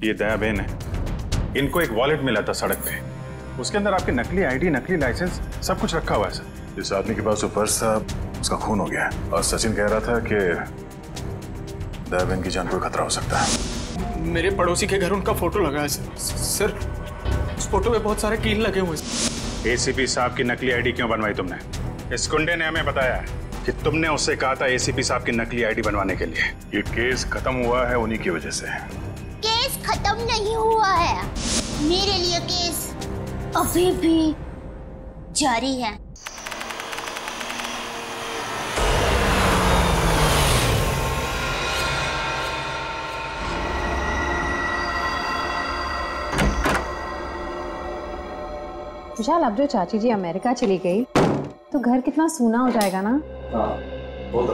ये दया बहन है, इनको एक वॉलेट मिला था सड़क पे, उसके अंदर आपकी नकली आईडी, नकली लाइसेंस सब कुछ रखा हुआ है सर। इस आदमी के पास पर्स था, उसका खून हो गया है और सचिन कह रहा था कि दया बहन की जान को खतरा हो सकता है। मेरे पड़ोसी के घर उनका फोटो लगा है सर। उस फोटो पे बहुत सारे कील लगे हुए हैं। एसीपी साहब की नकली आईडी क्यों बनवाई तुमने? इस गुंडे ने हमें बताया कि तुमने उससे कहा था एसीपी साहब की नकली आईडी बनवाने के लिए। ये केस खत्म हुआ है उन्हीं की वजह से। केस खत्म नहीं हुआ है, मेरे लिए केस अभी भी जारी है। विशाल, अब जो चाची जी अमेरिका चली गई तो घर कितना सूना हो जाएगा ना। हाँ, वो तो।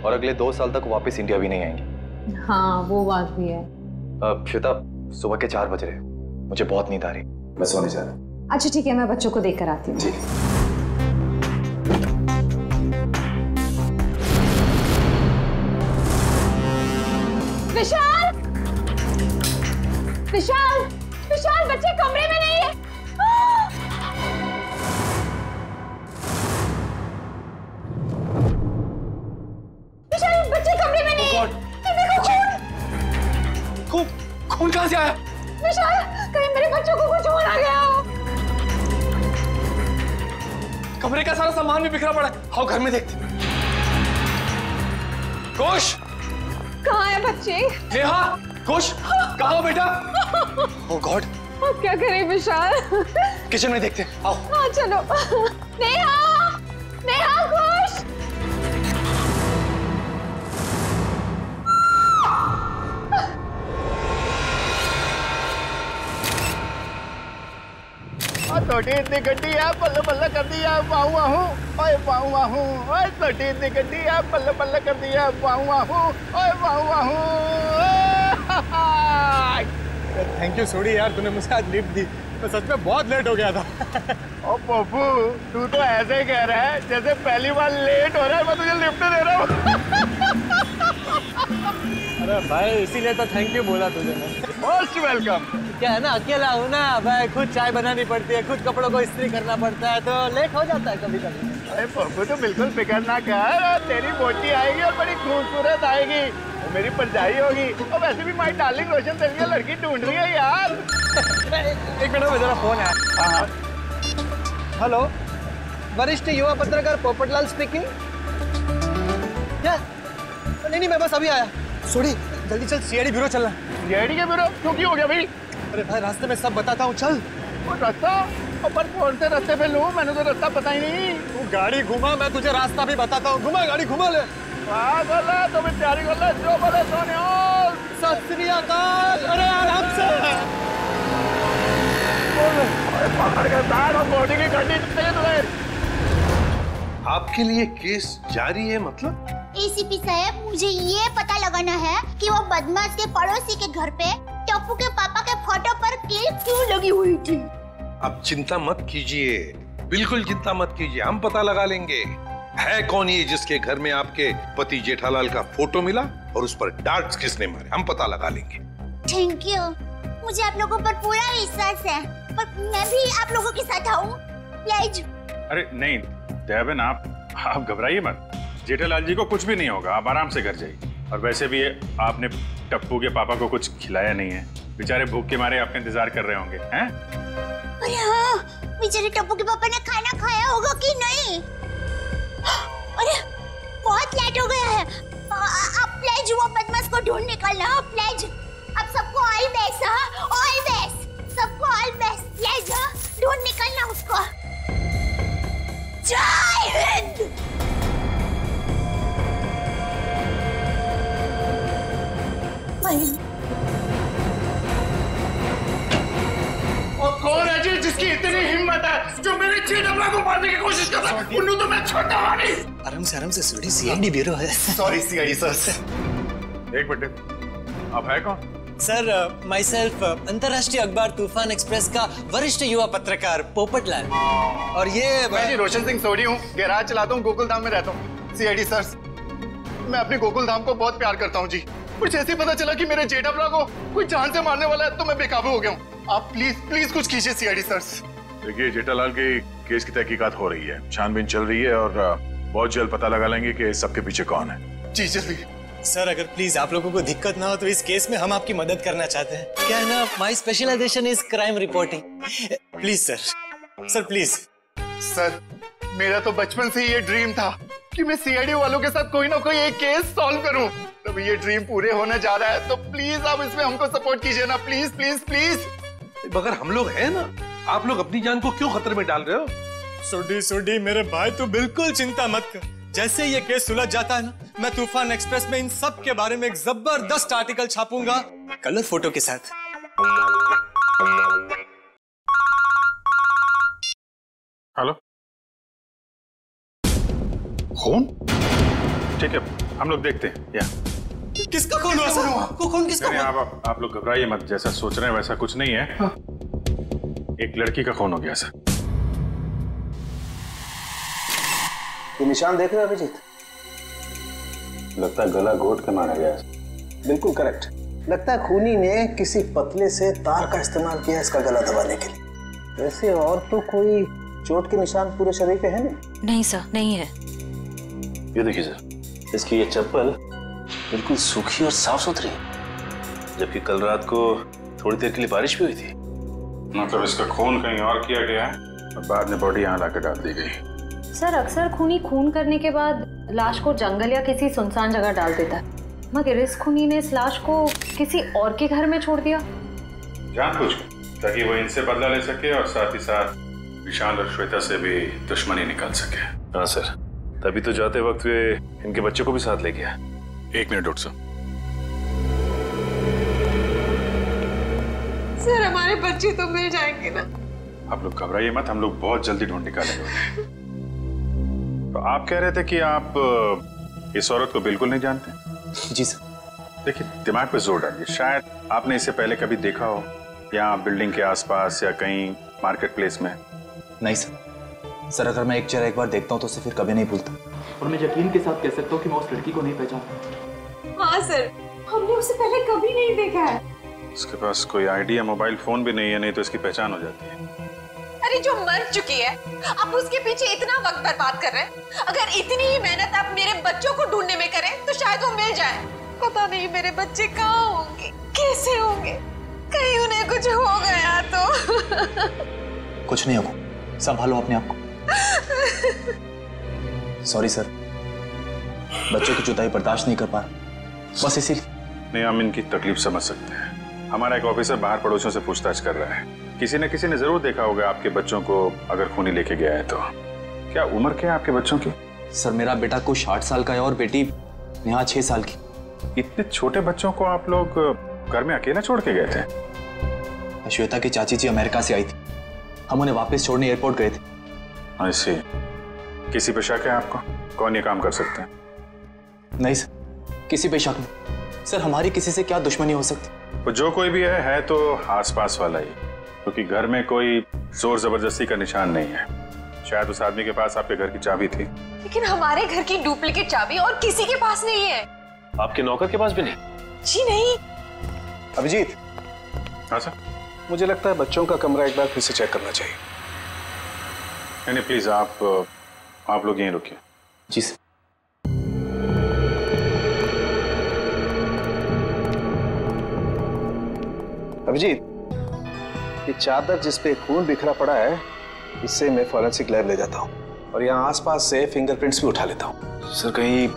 और अगले 2 साल तक वापस इंडिया भी नहीं आएंगे। हाँ, वो बात भी है। श्वेता, सुबह के 4 बज रहे, मुझे बहुत नींद आ रही, मैं सोने जा रहा हूँ। अच्छा ठीक है, मैं बच्चों को देख कर आती हूँ। ठीक। विशाल, विशाल, विशाल, बच्चे कमरे में नहीं है। विशाल, बच्चे कमरे में नहीं है। देखो खून कहाँ से आया? विशाल, कहीं मेरे बच्चों को कुछ हो ना गया हो। कमरे का सारा सामान भी बिखरा पड़ा है। आओ घर में देखते। कुश, कहाँ है बच्चे? नेहा, कुश, कहाँ हो बेटा? ओह गॉड, अब क्या करें विशाल? किचन में देखते हैं, आओ। हाँ चलो। नेहा, नेहा, कुश। छोटी इतनी गड्डी है, बल्ले बल्ले कर दिया, बाहू आहू, ओए बाहू आहू, ओए छोटी इतनी गड्डी है, बल्ले बल्ले कर दिया, बाहू आहू, ओए बाहू आहू। थैंक यू सोडी यार, तूने मुझे आज लिफ्ट दी। मैं सच में बहुत लेट हो गया था। ओ पप्पू, तू तो ऐसे ही कह रहा है जैसे पहली बार लेट हो रहा है मैं तुझे लिफ्ट दे रहा हूँ। अरे भाई, इसीलिए तो थैंक यू बोला तुझे मैं। Most welcome. क्या है ना, अकेला हूँ ना भाई, खुद चाय बनानी पड़ती है, खुद कपड़ों को इस्त्री करना पड़ता है, तो लेट हो जाता है कभी कभी। अरे पप्पू तो बिल्कुल फिक्र ना कर, तेरी बोटी आएगी और बड़ी खूबसूरत आएगी, वो मेरी परजाई होगी। और वैसे भी माई डार्लिंग रोशन तेरे लिए लड़की ढूंढ रही है यार। एक मिनट में जरा फोन है। हाँ, हेलो, वरिष्ठ युवा पत्रकार पोपटलाल स्पीकिंग। क्या? नहीं, मैं बस अभी आया। सोडी, जल्दी चल, सीआईडी ब्यूरो चलना। सीआईडी के ब्यूरो? क्यों, की हो गया भाई? अरे भाई, रास्ते में सब बताता हूँ, चल। वो रास्ता? पर कौन से रास्ते पे लूं? मैंने तो रास्ता पता ही नहीं। तू गाड़ी घुमा, मैं तुझे रास्ता भी बताता हूँ। घुमा, गाड़ी घुमा ले। तो मैं तैयारी कर ले, जो बोले सोने। सत श्री अकाल। अरे आराम से। पकड़ के बैठ और बॉडी की गड्डी तेज। आपके लिए केस जारी है मतलब? एसीपी साहब, मुझे ये पता लगाना है कि वो बदमाश के पड़ोसी के घर पे टप्पू के पापा के फोटो पर कील क्यों लगी हुई थी। अब चिंता मत कीजिए, बिल्कुल चिंता मत कीजिए, हम पता लगा लेंगे। है कौन ये जिसके घर में आपके पति जेठालाल का फोटो मिला और उस पर डार्ट्स किसने मारे, हम पता लगा लेंगे। थैंक यू, मुझे आप लोगों पर पूरा विश्वास है, पर मैं भी आप लोगों के साथ आऊं प्लीज। अरे नहीं दया बहन, आप घबराइए मत, जेठालाल जी को कुछ भी नहीं होगा, आप आराम से घर जाइए। और वैसे भी आपने टप्पू के पापा को कुछ खिलाया नहीं है, बेचारे भूख के मारे आपका इंतजार कर रहे होंगे हैं? अरे हाँ, बेचारे टप्पू के पापा ने खाना खाया होगा कि नहीं? अरे बहुत लेट हो गया है, आप प्लीज वो बदमाश को ढूंढ निकालना प्लीज। आप सबको ऑल बेस्ट, ऑल बेस्ट, सबको ऑल बेस्ट प्लीज, ढूंढ निकालना उसको। जय हिंद। और कौन है जी जिसकी इतनी हिम्मत है जो मेरे जेठालाल को मारने की कोशिश कर रहा है? उन्हें तो मैं छोड़ता नहीं। आराम से सोडी, सीआईडी ब्यूरो है। Sorry CID sir. एक मिनट, आप है कौन? सर, माई सेल्फ अंतर्राष्ट्रीय अखबार तूफान एक्सप्रेस का वरिष्ठ युवा पत्रकार पोपटलाल। और ये मैं जी रोशन सिंह सोडी हूँ, गैराज चलाता हूँ, गोकुल धाम में रहता हूँ। सीआईडी सर, मैं अपने गोकुल धाम को बहुत प्यार करता हूँ जी। कुछ ऐसे ही पता चला कि मेरे जेठाभरा को कोई जान से मारने वाला है तो मैं बेकाबू हो गया हूँ। आप प्लीज प्लीज कुछ कीजिए सीआईडी सर। देखिए जेठालाल के केस की तहकीकात हो रही है, छानबीन चल रही है और बहुत जल्द पता लगा लेंगे कि सबके पीछे कौन है। जी जल्दी। सर अगर प्लीज आप लोगों को दिक्कत ना हो तो इस केस में हम आपकी मदद करना चाहते हैं। क्या है ना, my specialization is crime reporting. Please sir please. Sir मेरा तो बचपन से ये ड्रीम था कि मैं सीआईडी वालों के साथ कोई ना कोई एक केस सॉल्व करूं। तो ये ड्रीम पूरे होने जा रहा है, तो प्लीज आप इसमें हमको सपोर्ट कीजिए ना, प्लीज प्लीज प्लीज। मगर हम लोग हैं ना, आप लोग अपनी जान को क्यों खतरे में डाल रहे हो? सुडी मेरे भाई तू बिल्कुल चिंता मत कर। जैसे ये केस सुलझ जाता है ना, मैं तूफान एक्सप्रेस में इन सब के बारे में एक जबरदस्त आर्टिकल छापूंगा कलर फोटो के साथ। हेलो, खून? ठीक है, हम लोग देखते हैं। या किसका खून हुआ सर? खून किसका हुआ? आप लोग घबराइए मत, जैसा सोच रहे हैं वैसा कुछ नहीं है। हाँ। एक लड़की का खून हो गया सर। ये निशान देख रहे हो अभिजीत? लगता है गला घोट के मारा गया। बिल्कुल करेक्ट। लगता है खूनी ने किसी पतले से तार का इस्तेमाल किया इसका गला दबाने के लिए। वैसे और तो कोई चोट के निशान पूरे शरीर पे है नहीं? नहीं सर, नहीं है। ये देखिए सर, इसकी ये चप्पल बिल्कुल सूखी और साफ सुथरी है, जबकि कल रात को थोड़ी देर के लिए बारिश भी हुई थी। मतलब इसका खून कहीं और किया गया है और बाद में बॉडी यहाँ लाकर डाल दी गई। सर अक्सर खूनी खून करने के बाद लाश को जंगल या किसी सुनसान जगह डाल देता है, मगर इस खूनी ने इस लाश को किसी और के घर में छोड़ दिया जानबूझ कर, ताकि वो इनसे बदला ले सके और साथ ही साथ विशाल और श्वेता से भी दुश्मनी निकाल सके। हाँ सर, तभी तो जाते वक्त वे इनके बच्चे को भी साथ ले गया। एक मिनट डॉक्टर साहब। सर हमारे बच्चे तो मिल जाएंगे ना? आप लोग घबराइए मत, हम लोग बहुत जल्दी ढूंढ निकालेंगे। तो आप कह रहे थे कि आप इस औरत को बिल्कुल नहीं जानते? जी सर। देखिए दिमाग पे जोर डालिए, शायद आपने इसे पहले कभी देखा हो, या बिल्डिंग के आसपास या कहीं मार्केट प्लेस में। नहीं सर, अगर मैं एक चेहरा एक बार देखता हूँ तो उसे फिर कभी नहीं भूलता। और मैं यकीन के साथ कह सकता हूँ कि मैं उस लड़की को नहीं पहचानता। हाँ सर, हमने उसे पहले कभी नहीं देखा है। उसके पास कोई आईडी या मोबाइल फोन भी नहीं है, नहीं तो इसकी पहचान हो जाती है। अरे जो मर चुकी है, आप उसके पीछे इतना वक्त बर्बाद कर रहे हैं। अगर इतनी ही मेहनत आप मेरे बच्चों को ढूंढने में करें तो शायद वो मिल जाए। पता नहीं मेरे बच्चे कहाँ होंगे, कैसे होंगे, कहीं उन्हें कुछ हो गया तो। कुछ नहीं होगा, संभालो अपने आप को। सॉरी सर, बच्चों की जुदाई बर्दाश्त नहीं कर पा रहा, बस इसीलिए। नहीं, हम इनकी तकलीफ समझ सकते हैं। हमारा एक ऑफिसर बाहर पड़ोसियों से पूछताछ कर रहा है। किसी न किसी ने जरूर देखा होगा आपके बच्चों को, अगर खूनी लेके गया है तो। क्या उम्र क्या है आपके बच्चों की? सर मेरा बेटा कुछ 60 साल का है और बेटी नेहा 6 साल की। इतने छोटे बच्चों को आप लोग घर में अकेला छोड़ के गए थे? श्वेता की चाची जी अमेरिका से आई थी, हम उन्हें वापस छोड़ने एयरपोर्ट गए थे। ऐसे किसी पे शक है आपको? कौन ये काम कर सकते हैं? नहीं सर, किसी पे शक नहीं। सर हमारी किसी से क्या दुश्मनी हो सकती? वो जो कोई भी है तो आसपास वाला ही, क्योंकि घर में कोई जोर जबरदस्ती का निशान नहीं है। शायद उस आदमी के पास आपके घर की चाबी थी। लेकिन हमारे घर की डुप्लीकेट चाबी और किसी के पास नहीं है। आपके नौकर के पास भी नहीं? जी नहीं। अभिजीत। हाँ सर। मुझे लगता है बच्चों का कमरा एक बार फिर से चेक करना चाहिए। नहीं प्लीज आप लोग यहीं रुकिए। जी सर। अभिजीत, ये चादर जिस पे खून बिखरा पड़ा है, इससे मैं फॉरेंसिक लैब ले जाता हूँ और यहाँ आसपास से फिंगरप्रिंट्स भी उठा लेता हूँ। सर कहीं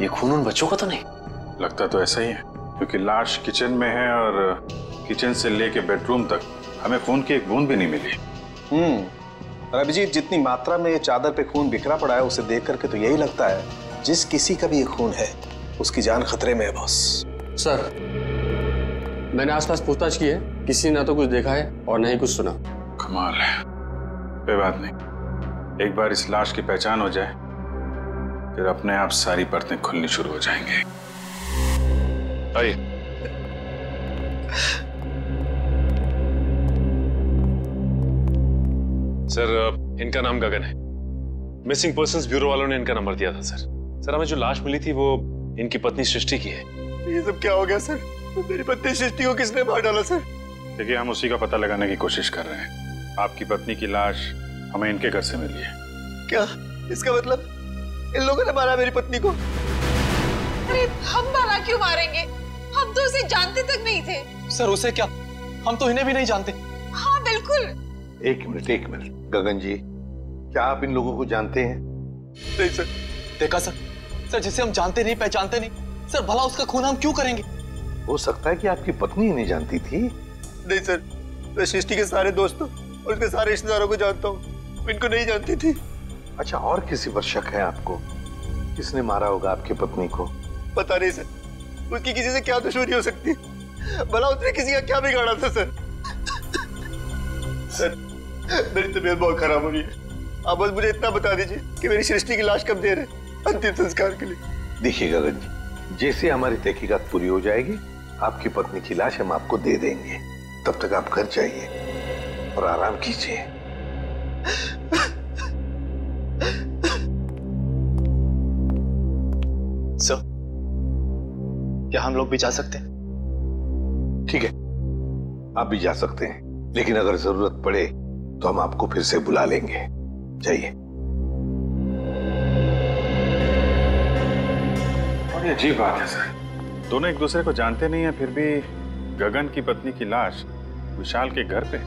ये खून उन बच्चों का तो नहीं? लगता तो ऐसा ही है, क्योंकि लाश किचन में है और किचन से लेके बेडरूम तक हमें खून की एक बूंद भी नहीं मिली। और अभिजीत, जितनी मात्रा में ये चादर पे खून बिखरा पड़ा है उसे देख करके तो यही लगता है जिस किसी का भी ये खून है उसकी जान खतरे में है बॉस। सर मैंने आसपास पूछताछ की है, किसी ने ना तो कुछ देखा है और ना ही कुछ सुना। कमाल है। कोई बात नहीं, एक बार इस लाश की पहचान हो जाए फिर अपने आप सारी परतें खुलनी शुरू हो जाएंगी। आइए। सर इनका नाम गगन है। मिसिंग पर्संस ब्यूरो वालों ने इनका नंबर दिया था सर। सर हमें जो लाश मिली थी वो इनकी पत्नी सृष्टि की है। ये सब क्या हो गया सर? मेरी पत्नी सृष्टि को किसने मार डाला सर? देखिए, हम उसी का पता लगाने की कोशिश कर रहे हैं। आपकी पत्नी की लाश हमें इनके घर से मिली है। क्या इसका मतलब इन लोगों ने मारा मेरी पत्नी को? अरे हम भला क्यों मारेंगे? हम तो उसे जानते तक नहीं थे। सर उसे क्या? हम तो इन्हें भी नहीं जानते। हाँ बिल्कुल। एक मिनट गगन जी, क्या आप इन लोगों को जानते हैं? नहीं सर। देखा सर, जिसे हम जानते नहीं पहचानते नहीं सर, भला उसका खून हम क्यों करेंगे? हो सकता है कि आपकी पत्नी नहीं जानती थी। नहीं सर, मैं सृष्टि के सारे दोस्तों और उसके सारे रिश्तेदारों को जानता हूँ, इनको नहीं जानती थी। अच्छा, और किसी पर शक है आपको? किसने मारा होगा आपकी पत्नी को? पता नहीं सर, उसकी किसी से क्या दुश्मनी हो सकती है? भला उसने किसी का क्या बिगाड़ा था सर? सर मेरी तबीयत बहुत खराब हो रही है, आप बस मुझे इतना बता दीजिए कि मेरी सृष्टि की लाश कब दे रहे अंतिम संस्कार के लिए। देखिए गगन जी, जैसे हमारी तहकीकात पूरी हो जाएगी आपकी पत्नी की लाश हम आपको दे देंगे। तब तक आप घर जाइए और आराम कीजिए। सर, क्या हम लोग भी जा सकते हैं? ठीक है, आप भी जा सकते हैं, लेकिन अगर जरूरत पड़े तो हम आपको फिर से बुला लेंगे। जाइए। बड़ी अजीब बात है सर, दोनों एक दूसरे को जानते नहीं है, फिर भी गगन की पत्नी की लाश विशाल के घर पे।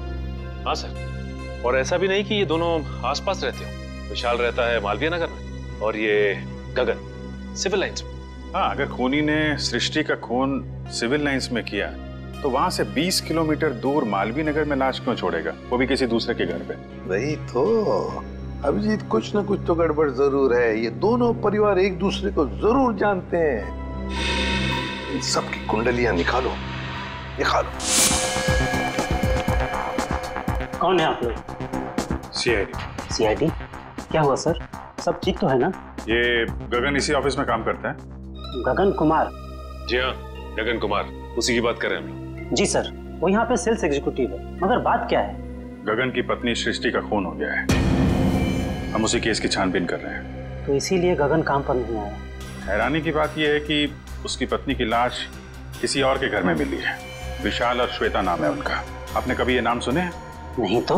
हाँ सर, और ऐसा भी नहीं कि ये दोनों आसपास रहते हो। विशाल रहता है मालवीय नगर में और ये गगन सिविल लाइंस में। हाँ, अगर खूनी ने सृष्टि का खून सिविल लाइंस में किया तो वहां से 20 किलोमीटर दूर मालवीय नगर में लाश क्यों छोड़ेगा, वो भी किसी दूसरे के घर पे? वही तो अभिजीत, कुछ ना कुछ तो गड़बड़ जरूर है। ये दोनों परिवार एक दूसरे को जरूर जानते हैं। इन सबकी कुंडलियां निकालो। कौन है आप लोग? सीआईडी। सीआईडी? क्या हुआ सर? सब ठीक तो है ना? ये गगन इसी ऑफिस में काम करता है। गगन कुमार? जी हाँ, गगन कुमार, उसी की बात कर रहे हैं हम लोग। जी सर, वो यहाँ पे सेल्स एग्जीक्यूटिव है। मगर बात क्या है? गगन की पत्नी सृष्टि का खून हो गया है, हम उसी केस की छानबीन कर रहे हैं। तो इसीलिए गगन काम पर नहीं आया। हैरानी की बात यह है कि उसकी पत्नी की लाश किसी और के घर में मिली है। विशाल और श्वेता नाम है उनका। आपने कभी ये नाम सुने हैं? नहीं तो।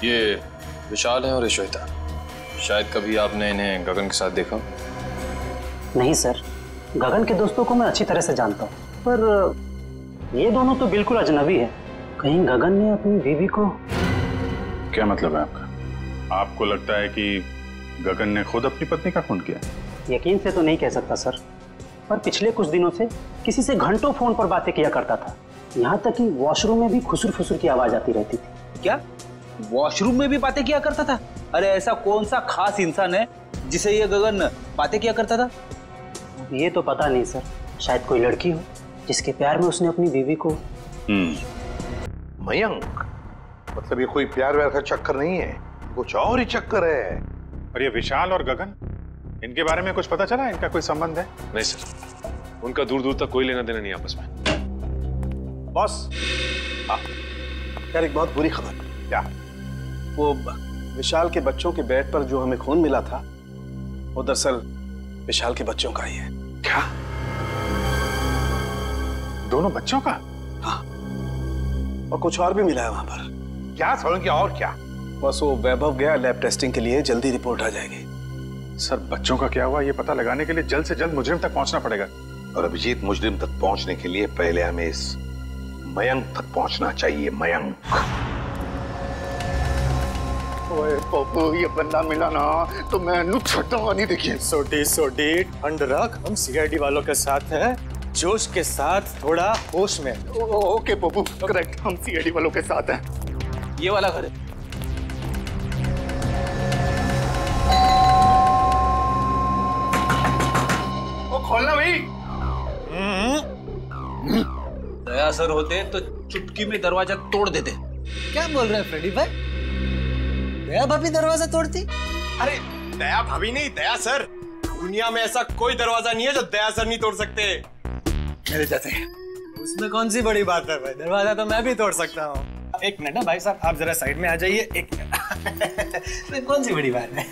ये विशाल है और ये श्वेता। शायद कभी आपने इन्हें गगन के साथ देखा? नहीं सर, गगन के दोस्तों को मैं अच्छी तरह से जानता हूँ, पर ये दोनों तो बिल्कुल अजनबी है। कहीं गगन ने अपनी बीवी को... क्या मतलब है आपका? आपको लगता है कि गगन ने खुद अपनी पत्नी का खून किया? यकीन से तो नहीं कह सकता सर, पर पिछले कुछ दिनों से किसी से घंटों फोन पर बातें किया करता था। यहाँ तक कि वॉशरूम में भी खुसुर फुसुर की आवाज आती रहती थी। क्या वॉशरूम में भी बातें किया करता था? अरे ऐसा कौन सा खास इंसान है जिसे ये गगन बातें किया करता था? ये तो पता नहीं सर, शायद कोई लड़की हो जिसके प्यार में उसने अपनी बीवी को... मयंक, मतलब ये कोई प्यार व्यार का चक्कर नहीं है, कुछ और ही चक्कर है। और ये विशाल और गगन, इनके बारे में कुछ पता चला? इनका कोई संबंध है? नहीं सर, उनका दूर दूर तक कोई लेना देना नहीं आपस में। बॉस, यार एक बहुत बुरी खबर। क्या? वो विशाल के बच्चों के बेड पर जो हमें खून मिला था, वो दरअसल विशाल के बच्चों का ही है। क्या? दोनों बच्चों का? हाँ, और कुछ और भी मिला है वहां पर। क्या समझ गया? और क्या? बस वो वैभव गया लैब टेस्टिंग के लिए, जल्दी रिपोर्ट आ जाएगी। सर, बच्चों का क्या हुआ ये पता लगाने के लिए जल्द से जल्द मुजरिम तक पहुंचना पड़ेगा। और अभिजीत, मुजरिम तक पहुंचने के लिए पहले हमें इस मयंक तक पहुंचना चाहिए। मयंक। ओए पप्पू, ये बंदा मिला ना तो मैं नु छटूंगा नहीं। देखिए सोडी ठंड रख, हम सीआईडी वालों के साथ हैं, जोश के साथ, थोड़ा होश में। ओके पप्पू, करेक्ट, हम सीआईडी वालों के साथ हैं। ये वाला घर है। वो खोलना भाई। दया सर होते तो चुटकी में दरवाजा तोड़ देते। क्या बोल रहे हैं फ्रेडी भाई? दया भाभी दरवाजा तोड़ती? अरे दया भाभी नहीं, दया सर। दुनिया में ऐसा कोई दरवाजा नहीं है जो दया सर नहीं तोड़ सकते। मेरे जैसे। उसमें कौन सी बड़ी बात है भाई, दरवाजा तो मैं भी तोड़ सकता हूँ। एक मिनट ना भाई साहब, आप जरा साइड में आ जाइए। एक मिनट। कौन सी बड़ी बात है?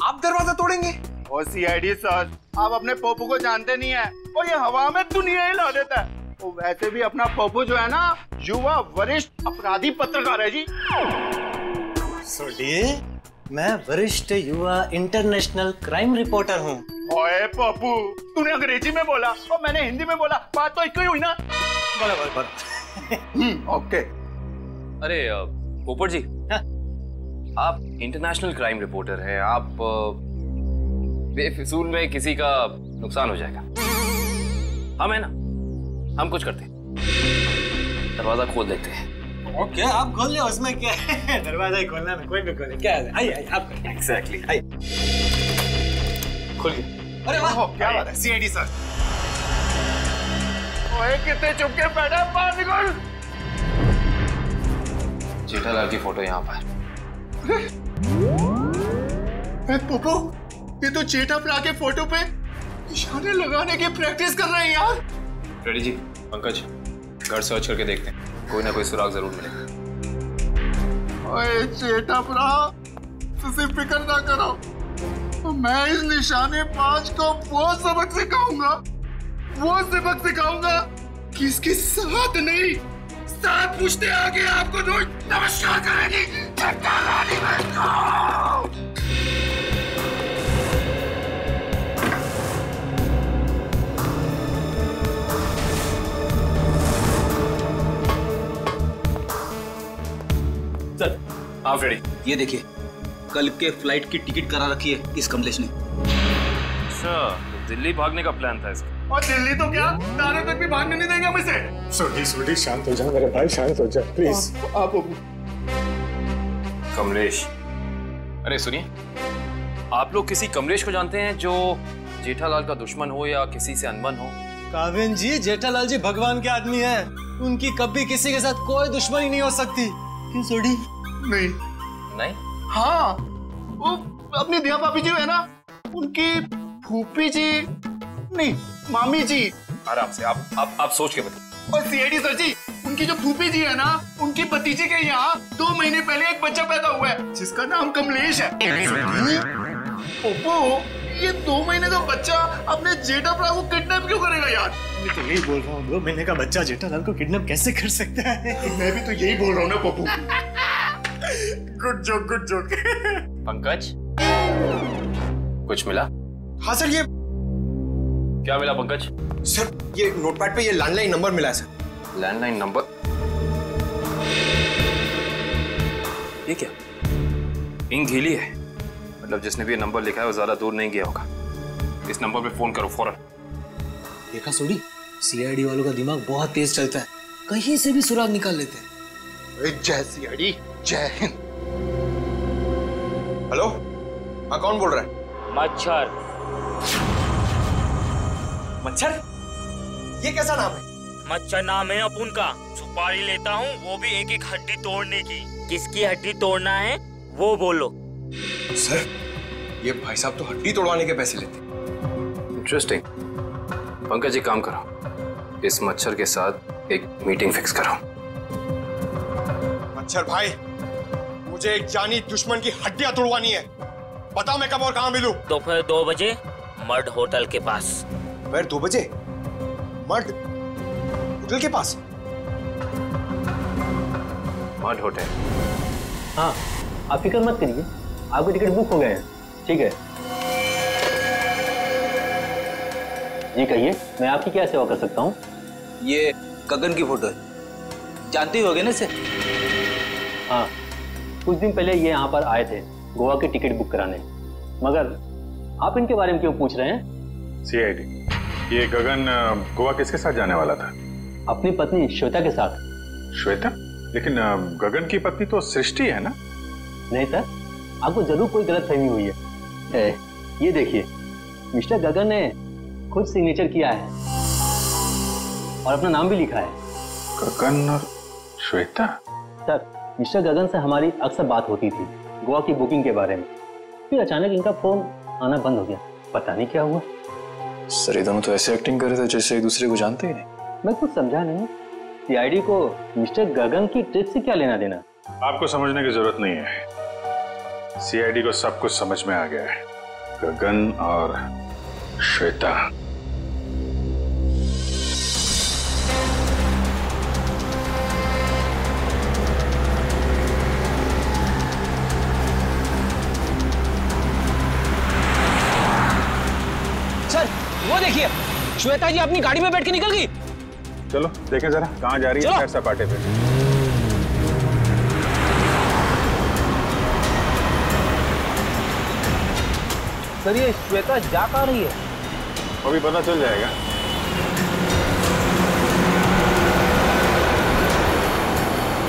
आप दरवाजा तोड़ेंगे? ओ सीआईडी सर, आप अपने पप्पू को जानते नहीं है, और ये हवा में दुनिया हिला देता है। तो वैसे भी अपना पप्पू जो है ना, युवा वरिष्ठ अपराधी पत्रकार है जी। सुनिए, मैं वरिष्ठ युवा इंटरनेशनल क्राइम रिपोर्टर हूँ। ओए पप्पू, तूने अंग्रेजी में बोला और मैंने हिंदी में बोला, बात तो एक ही हुई ना। बराबर। ओके। अरे पोपट जी, आप इंटरनेशनल क्राइम रिपोर्टर हैं, आप बेफिजूल में किसी का नुकसान हो जाएगा। हम है ना, हम कुछ करते हैं, दरवाजा खोल देते हैं। ओके, आप खोल ले, उसमें क्या है? दरवाजा ही खोलना ना, कोई भी खोले, क्या है? आइए आप। एग्जैक्टली, आइए। खुल गया। अरे वाह, क्या बात है सीआईडी सर। ओए कितने चुप के बैठा, बाहर निकल। जेठालाल की फोटो यहाँ पर। पप्पू, ये तो जेठाप्रा के फोटो पे निशाने लगाने की प्रैक्टिस कर रहे हैं यार। रेडी जी, पंकज घर सर्च करके देखते हैं, कोई ना कोई सुराग जरूर मिलेगा। ओए जेठाप्रा, तुझे फिक्र ना करो, तो मैं इस निशाने पांच को वो सबक सिखाऊंगा कि इसके साथ नहीं, साथ पूछते आगे आपको रोज नमस्कार करेगी। सर आप रेडी? ये देखिए, कल के फ्लाइट की टिकट करा रखी है इस कमलेश ने। अच्छा, दिल्ली भागने का प्लान था इसका। और दिल्ली तो क्या, दारू तक भी भागने नहीं देंगे हम इसे। सुधी शांत हो जा मेरे भाई, शांत हो जा प्लीज। आप कमलेश, अरे सुनिए, आप लोग किसी कमलेश को जानते हैं जो जेठालाल का दुश्मन हो या किसी से अनबन हो? काविन जी, जेठालाल जी भगवान के आदमी हैं, उनकी कभी किसी के साथ कोई दुश्मनी नहीं हो सकती। क्यों सोडी? नहीं? हाँ, वो अपनी दिया भाभी जी है ना, उनकी फूफी जी नहीं, मामी जी। आराम से, आप सोच के बताइए। और सीआईडी सर जी, उनकी जो फूफी जी है ना, उनकी भतीजे के यहाँ 2 महीने पहले एक बच्चा पैदा हुआ है जिसका नाम कमलेश है। ओप्पो, ये 2 महीने का बच्चा अपने जेठाप्रा को किडनैप क्यों करेगा यार? मैं तो यही बोल रहा हूँ, 2 महीने का बच्चा जेठालाल को किडनैप कैसे कर सकता है? मैं भी तो यही बोल रहा हूँ ना पप्पू। Good joke. पंकज, कुछ मिला? हाँ सर, ये क्या मिला पंकज? सर, ये नोटपैड पे ये लैंडलाइन नंबर मिला है सर। Landline number? ये क्या? इंक गीली है, मतलब जिसने भी ये नंबर लिखा है वो ज्यादा दूर नहीं गया होगा। इस नंबर पे फोन करो फौरन। देखा सोडी, सीआईडी वालों का दिमाग बहुत तेज चलता है, कहीं से भी सुराग निकाल लेते हैं। जय सीआईडी, जय हिंद। हेलो, हाँ कौन बोल रहा है? मच्छर। मच्छर? ये कैसा नाम है? मच्छर नाम है अपुन का। सुपारी लेता हूँ, वो भी एक एक हड्डी तोड़ने की। किसकी हड्डी तोड़ना है वो बोलो। सर, ये भाई साहब तो हड्डी तोड़वाने के पैसे लेते। इंटरेस्टिंग। पंकज जी, काम करो, इस मच्छर के साथ एक मीटिंग फिक्स करो। मच्छर भाई, मुझे एक जानी दुश्मन की हड्डियां तोड़वानी है। बताओ मैं कब और कहाँ मिलूं? दोपहर 2 बजे मर्ड होटल के पास। दोपहर 2 बजे मर्ड होटल के पास? Mud hotel? हाँ, आप फिक्र मत करिए, आपके टिकट बुक हो गए हैं। ठीक है जी, कहिए मैं आपकी क्या सेवा कर सकता हूँ? ये गगन की फोटो है, जानते ही होगे ना इसे? हाँ, कुछ दिन पहले ये यहाँ पर आए थे गोवा की टिकट बुक कराने, मगर आप इनके बारे में क्यों पूछ रहे हैं? सीआईडी, ये गगन गोवा किसके साथ जाने वाला था? अपनी पत्नी श्वेता के साथ। श्वेता? लेकिन गगन की पत्नी तो सृष्टि है ना? नहीं सर, आपको जरूर कोई गलतफहमी हुई है। ये देखिए, मिस्टर गगन ने खुद सिग्नेचर किया है और अपना नाम भी लिखा है। गगन और श्वेता? सर, मिस्टर गगन से हमारी अक्सर बात होती थी गोवा की बुकिंग के बारे में, फिर अचानक इनका फोन आना बंद हो गया, पता नहीं क्या हुआ। सर, ये दोनों तो ऐसे एक्टिंग कर रहे थे जैसे एक दूसरे को जानते ही नहीं। मैं कुछ समझा नहीं, सीआईडी को मिस्टर गगन की ट्रिप से क्या लेना देना? आपको समझने की जरूरत नहीं है, सीआईडी को सब कुछ समझ में आ गया है। गगन और श्वेता। सर वो देखिए, श्वेता जी अपनी गाड़ी में बैठ के निकल गई। चलो देखें जरा कहाँ जा रही है सैर सपाटे पे। सर ये श्वेता जा कहाँ रही है? अभी पता चल जाएगा।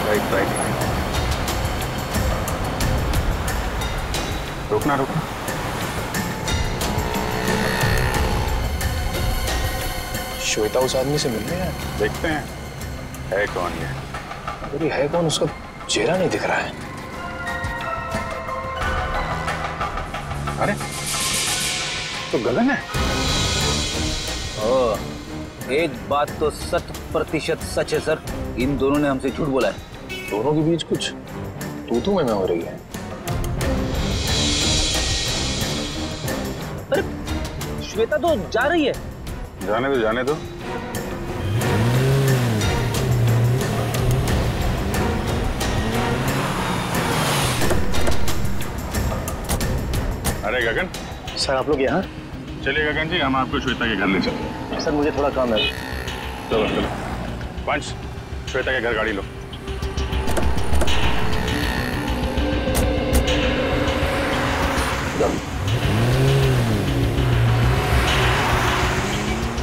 राइट राइट राइट, रुकना रुकना। श्वेता उस आदमी से मिलने है, देखते हैं है कौन ये। अरे है कौन, उसका चेहरा नहीं दिख रहा है। अरे तो गगन है। एक बात तो 100% सच है सर, इन दोनों ने हमसे झूठ बोला है। दोनों के बीच कुछ तू में हो रही है। अरे श्वेता तो जा रही है। जाने दो जाने दो। अरे गगन। सर आप लोग यहाँ? चलिए गगन जी, हम आपको श्वेता के घर ले चलेंगे। सर मुझे थोड़ा काम है। चलो चलो पंच, श्वेता के घर गाड़ी लो।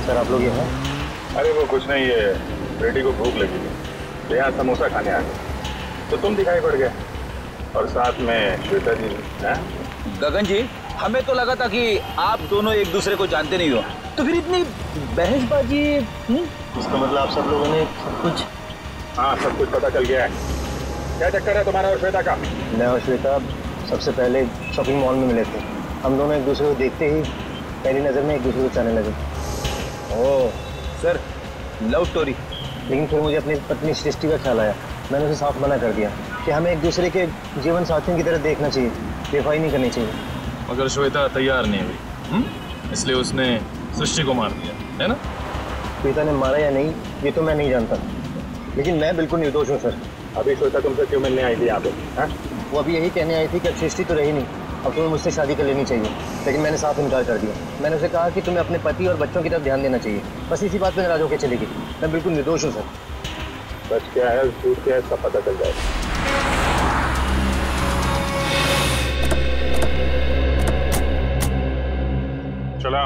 सर आप लोग यहाँ? अरे वो कुछ नहीं, ये बेटी को भूख लगी थी, यहाँ समोसा खाने आ गए तो तुम दिखाई पड़ गए, और साथ में श्वेता जी। गगन जी, हमें तो लगा था कि आप दोनों एक दूसरे को जानते नहीं हो, तो फिर इतनी बहसबाजी। इसका मतलब आप सब लोगों ने सब कुछ? हाँ सब कुछ पता चल गया है। क्या चक्कर है तुम्हारा और श्वेता का? मैं और श्वेता सबसे पहले शॉपिंग मॉल में मिले थे। हम दोनों एक दूसरे को देखते ही पहली नज़र में एक दूसरे को चाहने लगे। Oh sir, love story. लेकिन फिर मुझे अपनी पत्नी सृष्टि का ख्याल आया। मैंने उसे साफ मना कर दिया कि हमें एक दूसरे के जीवन साथियों की तरह देखना चाहिए, बेवफाई नहीं करनी चाहिए। मगर श्वेता तैयार नहीं हुई, इसलिए उसने सृष्टि को मार दिया, है ना? श्वेता ने मारा या नहीं ये तो मैं नहीं जानता, लेकिन मैं बिल्कुल निर्दोष हूँ सर। अभी श्वेता तुमसे क्यों मिलने आई थी यहाँ पे? वो अभी यही कहने आई थी कि अब सृष्टि तो रही नहीं, अब तुम्हें मुझसे शादी कर लेनी चाहिए। लेकिन मैंने साफ इनकार कर दिया। मैंने उसे कहा कि तुम्हें अपने पति और बच्चों की तरफ ध्यान देना चाहिए। बस इसी बात पे नाराज होकर चली गई। मैं बिल्कुल निर्दोष हूँ सर। सच क्या है झूठ क्या है इसका पता चल जाएगा। चलो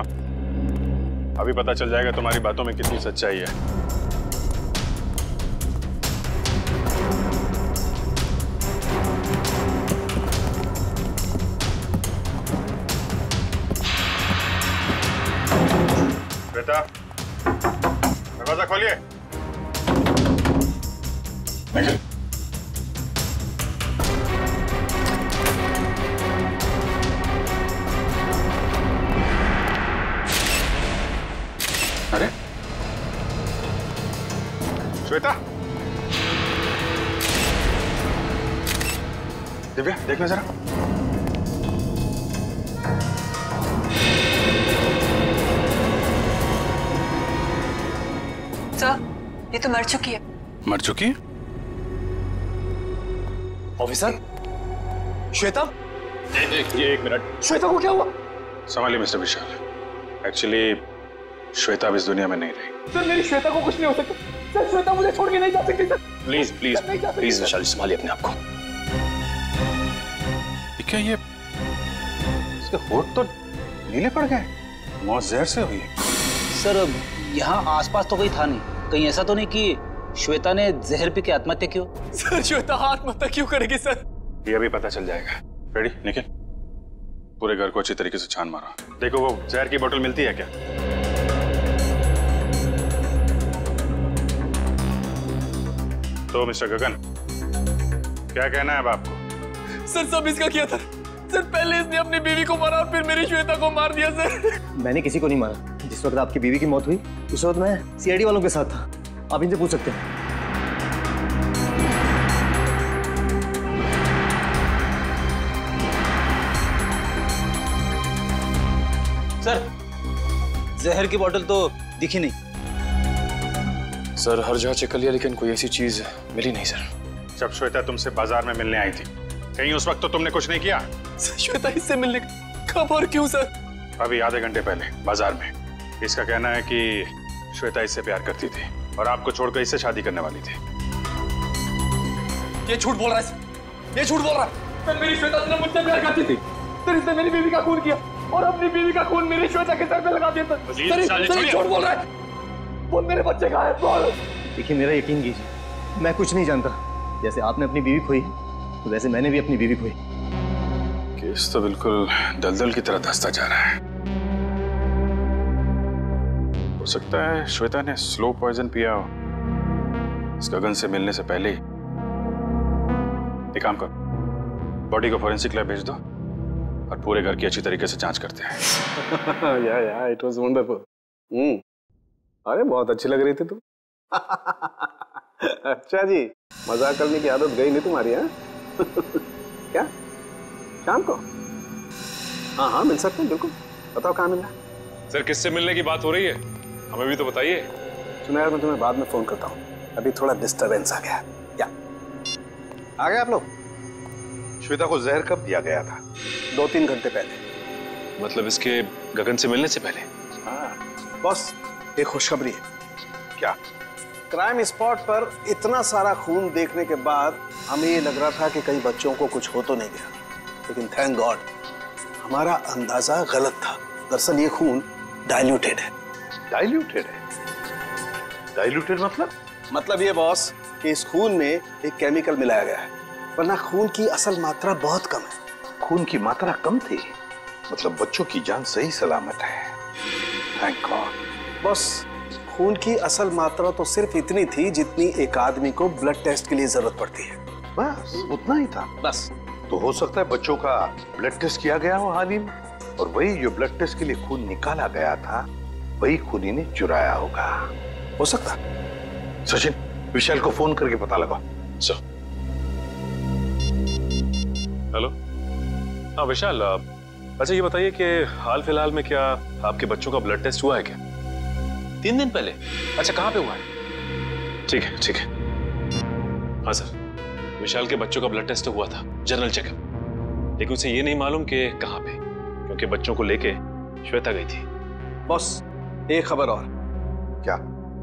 अभी पता चल जाएगा तुम्हारी बातों में कितनी सच्चाई है। बेटा दरवाजा खोलिए। अरे श्वेता, दिव्या देखना जरा। सर ये तो मर चुकी है। मर चुकी है? ऑफिसर, श्वेता? ये एक मिनट। श्वेता को क्या हुआ? संभालिए मिस्टर विशाल। एक्चुअली श्वेता अब इस दुनिया में नहीं रही। सर मेरी श्वेता को कुछ नहीं हो सकता। सर श्वेता मुझे छोड़ के नहीं जा सकती। सर प्लीज प्लीज प्लीज विशाल, संभालिए अपने आप को। क्या ये इसके होठ तो नीले पड़ गए, मौत जहर से हुई है। सर यहाँ आसपास तो कोई था नहीं, कहीं ऐसा तो नहीं कि श्वेता ने जहर पी के आत्महत्या की हो? सर श्वेता आत्महत्या क्यों करेगी सर? ये अभी पता चल जाएगा। रेडी निखिल, पूरे घर को अच्छी तरीके से छान मारो। देखो वो जहर की बोतल मिलती है क्या? तो मिस्टर गगन क्या कहना है अब आपको? सर सब इसका किया था। सर पहले इसने अपनी बीवी को मारा और फिर मेरी श्वेता को मार दिया सर। मैंने किसी को नहीं मारा। जिस वक्त आपकी बीवी की मौत हुई उस वक्त मैं सीआईडी वालों के साथ था। आप इनसे पूछ सकते हैं। सर जहर की बोतल तो दिखी नहीं। सर हर जगह चेक कर लिया लेकिन कोई ऐसी चीज मिली नहीं सर। जब श्वेता तुमसे बाजार में मिलने आई थी कहीं उस वक्त तो तुमने कुछ नहीं किया? श्वेता इससे मिलने कब और क्यों सर? अभी आधे घंटे पहले बाजार में। इसका कहना है कि श्वेता इससे प्यार करती थी और आपको छोड़कर इससे शादी करने वाली थी। ये झूठ बोल रहा है, ये झूठ बोल रहा है। सर मेरी श्वेता से मुझसे प्यार करती थी, फिर इसने मेरी बीवी का खून किया और अपनी बीवी का खून मेरी श्वेता के सर पे लगा दिया। सर झूठ बोल रहा है, वो मेरे बच्चे का है। देखिए मेरा यकीन कीजिए, मैं कुछ नहीं जानता। जैसे आपने अपनी बीवी खोई तो वैसे मैंने भी अपनी बीवी खोई। केस तो बिल्कुल दलदल की तरह धंसता जा रहा है। हो सकता है श्वेता ने स्लो पॉइजन पिया हो इस गगन से मिलने से पहले ही। एक काम करो, बॉडी को फोरेंसिक लैब भेज दो और पूरे घर की अच्छी तरीके से जांच करते हैं। या इट वाज वंडरफुल। अरे बहुत अच्छी लग रही थी तुम। अच्छा जी, मजाक करने की आदत गई नहीं तुम्हारी? है क्या शाम को? हाँ मिल सकते हैं बिल्कुल। बताओ कहाँ मिलना? सर किससे मिलने की बात हो रही है, हमें भी तो बताइए। सुनो यार, मैं तुम्हें बाद में फोन करता हूँ, अभी थोड़ा डिस्टरबेंस आ गया। क्या आ गए आप लोग? श्वेता को जहर कब दिया गया था? 2-3 घंटे पहले। मतलब इसके गगन से मिलने से पहले? हाँ बॉस, एक खुशखबरी है। क्या? क्राइम स्पॉट पर इतना सारा खून देखने के बाद हमें ये लग रहा था कि कई बच्चों को कुछ हो तो नहीं गया, लेकिन थैंक गॉड हमारा अंदाजा गलत था। दरअसल ये खून डाइल्यूटेड है। डाइल्यूटेड है? डाइल्यूटेड मतलब ये बॉस कि इस खून में एक केमिकल मिलाया गया है, वरना खून की असल मात्रा बहुत कम है। खून की मात्रा कम थी, मतलब बच्चों की जान सही सलामत है। Thank God. बॉस खून की असल मात्रा तो सिर्फ इतनी थी जितनी एक आदमी को ब्लड टेस्ट के लिए जरूरत पड़ती है। बस उतना ही था? बस। तो हो सकता है बच्चों का ब्लड टेस्ट किया गया हो हाल ही में, और वही जो ब्लड टेस्ट के लिए खून निकाला गया था वही खून ही ने चुराया होगा। हो सकता। सचिन, विशाल को फोन करके पता लगाओ। सर। हेलो। हाँ विशाल, अच्छा ये बताइए कि हाल फिलहाल में क्या आपके बच्चों का ब्लड टेस्ट हुआ है क्या? 3 दिन पहले? अच्छा कहाँ पे हुआ है? ठीक है। हाँ सर, विशाल के बच्चों का ब्लड टेस्ट हुआ था, जनरल चेकअप, लेकिन उसे ये नहीं मालूम कि कहाँ पे, क्योंकि बच्चों को लेके श्वेता गई थी। बॉस एक खबर और। क्या?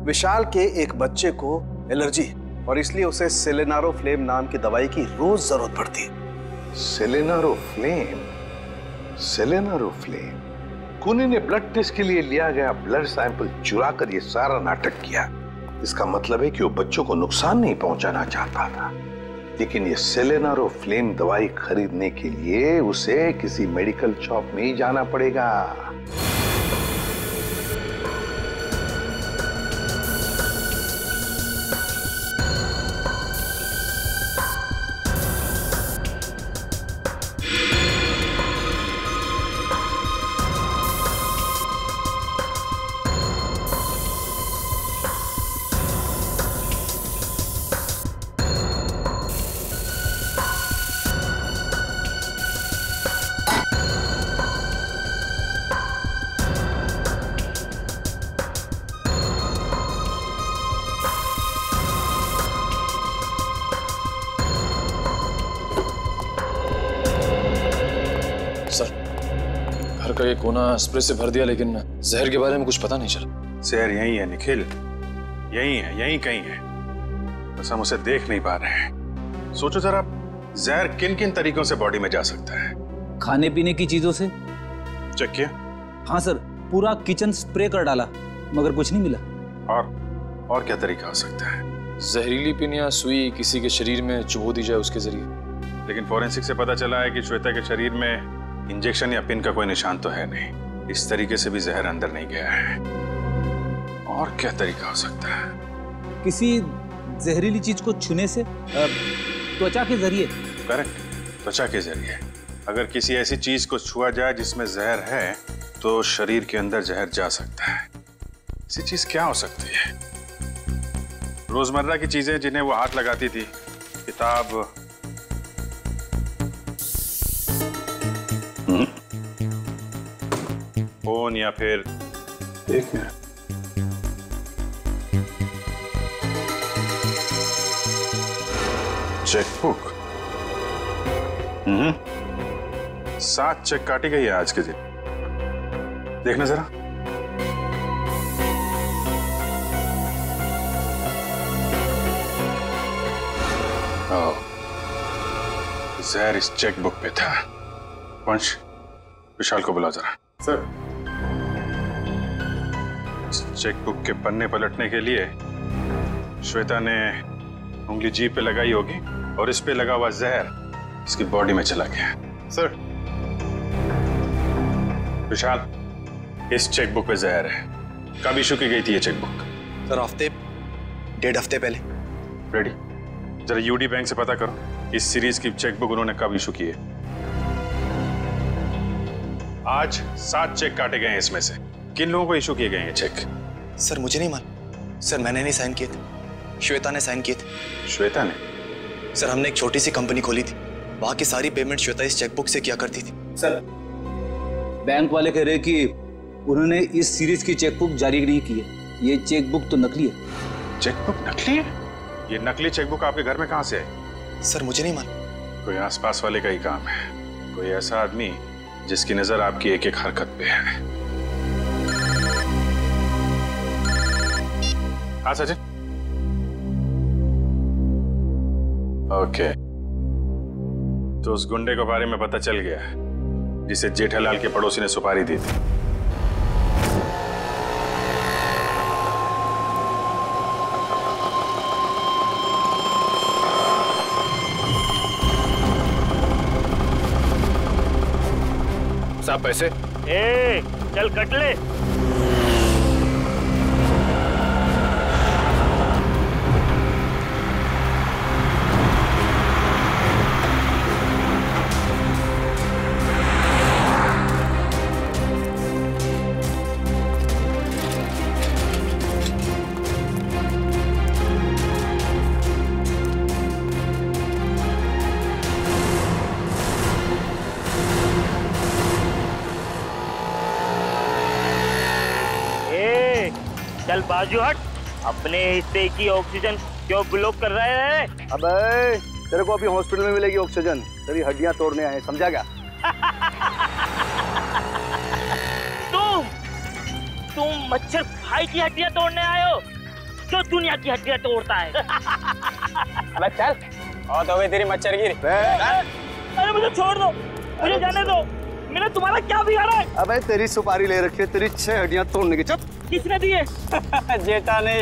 विशाल के एक बच्चे को एलर्जी है और इसलिए उसे सेलेनारोफ्लेम नाम की दवाई की रोज जरूरत पड़ती है। सेलेनारोफ्लेम? खूनी ने ब्लड टेस्ट के लिए लिया गया ब्लड सैंपल चुरा कर ये सारा नाटक किया। इसका मतलब है कि वो बच्चों को नुकसान नहीं पहुंचाना चाहता था, लेकिन ये सेलेनारोफ्लेम दवाई खरीदने के लिए उसे किसी मेडिकल शॉप में ही जाना पड़ेगा। का ये कोना स्प्रे से भर दिया, लेकिन जहर के बारे में कुछ पता नहीं चला। जहर यही है निखिल, यही कहीं है, बस हम उसे देख नहीं पा रहे हैं। सोचो जरा, जहर किन किन तरीकों से बॉडी में जा सकता है? खाने पीने की चीजों से। चेक किया? हाँ सर, पूरा किचन स्प्रे कर डाला मगर कुछ नहीं मिला। और क्या तरीका हो सकता है? जहरीली पिन या सुई किसी के शरीर में चुभो दी जाए उसके जरिए। लेकिन फोरेंसिक से पता चला है कि श्वेता के शरीर में इंजेक्शन या पिन का कोई निशान तो है नहीं। इस तरीके से भी जहर अंदर नहीं गया है। और क्या तरीका हो सकता है? किसी जहरीली चीज को छूने से, त्वचा के जरिए। करेक्ट, त्वचा के जरिए। अगर किसी ऐसी चीज को छुआ जाए जिसमें जहर है तो शरीर के अंदर जहर जा सकता है। ऐसी चीज क्या हो सकती है? रोजमर्रा की चीजें जिन्हें वो हाथ लगाती थी, किताब, फोन, फोन या फिर एक मिनट। चेकबुक। 7 चेक काटी गई है आज के दिन। देखना जरा। जहर इस चेकबुक पे था। वंश, विशाल को बुलाओ जरा। सर। इस चेकबुक के पन्ने पलटने के लिए श्वेता ने उंगली जीभ पे लगाई होगी और इस पे लगा हुआ जहर इसकी बॉडी में चला गया। सर। विशाल, इस चेकबुक पे जहर है। कब इशू की गई थी ये चेकबुक? सर हफ्ते, 1.5 हफ्ते पहले। रेडी, जरा यूडी बैंक से पता करो इस सीरीज की चेकबुक उन्होंने कब इशू की है। आज 7 चेक काटे गए हैं, इसमें से किन लोगों को इशू किए गए हैं चेक? सर मुझे नहीं मालूम। सर मैंने नहीं साइन किए थे, श्वेता ने साइन किए थे। श्वेता ने? सर हमने एक छोटी सी कंपनी खोली थी, वहां की सारी पेमेंट श्वेता इस चेकबुक से किया करती थी। सर बैंक वाले कह रहे कि उन्होंने इस सीरीज की चेकबुक जारी नहीं की है। ये चेकबुक तो नकली है। चेकबुक नकली है? ये नकली चेकबुक आपके घर में कहां से आई? सर मुझे नहीं मालूम। कोई आसपास वाले का ही काम है। कोई ऐसा आदमी जिसकी नजर आपकी एक एक हरकत पे है। हाँ सचिन। ओके, तो उस गुंडे के बारे में पता चल गया जिसे जेठालाल के पड़ोसी ने सुपारी दी थी। साहब पैसे। ए, चल कट ले। चल बाजू हट। अपने हिस्से की ऑक्सीजन क्यों ब्लॉक कर रहे हैं? अबे तेरे को अभी हॉस्पिटल में मिलेगी ऑक्सीजन, तेरी हड्डियां तोड़ने आए, समझा क्या? तुम मच्छर भाई की हड्डियां तोड़ने आए हो जो दुनिया की हड्डियां तोड़ता है। अबे चल, और तो गई तेरी मच्छर गिरी। अरे मुझे छोड़ दो, मुझे जाने दो। मैंने तुम्हारा क्या बिगाड़ा है? अबे तेरी सुपारी ले रखी है, तेरी 6 हड्डियां तोड़ने की। चुप। किसने दिए? जेठा ने।